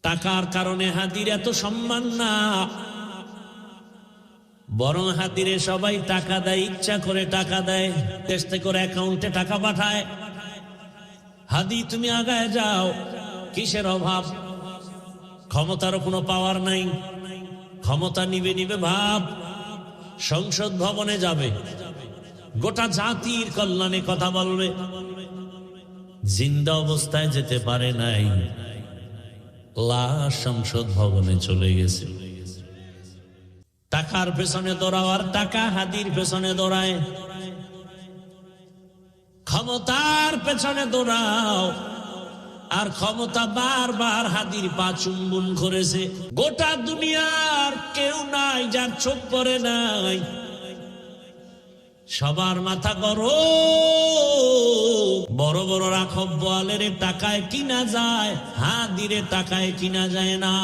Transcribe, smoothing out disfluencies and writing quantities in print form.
টাকার কারণে হাদির এত সম্মান না, বরং হাদিরে সবাই টাকা দেয়, ইচ্ছা করে টাকা দেয়, দেশ থেকে করে অ্যাকাউন্টে টাকা পাঠায়। হাদি তুমি আগায় যাও, কিসের অভাব? ক্ষমতারও কোনো পাওয়ার নাই, ক্ষমতা নিবে নিবে ভাব। সংসদ ভবনে যাবে, গোটা জাতির কল্যাণে কথা বলবে, জিন্দা অবস্থায় যেতে পারে নাই, লাশ সংসদ ভবনে চলে গেছে। টাকার পেছনে দৌড়াও আর টাকা হাদির পেছনে দৌড়ায়, ক্ষমতার পেছনে দৌড়াও আর ক্ষমতা বারবার হাদির পা চুম্বন করেছে। গোটা দুনিয়ার কেউ নাই যার চোখ পড়ে নাই, সবার মাথা গরম। বড় বড় রাখব বোয়ালের টাকায় কিনা যায়, হাদিরে টাকায় কিনা যায় না।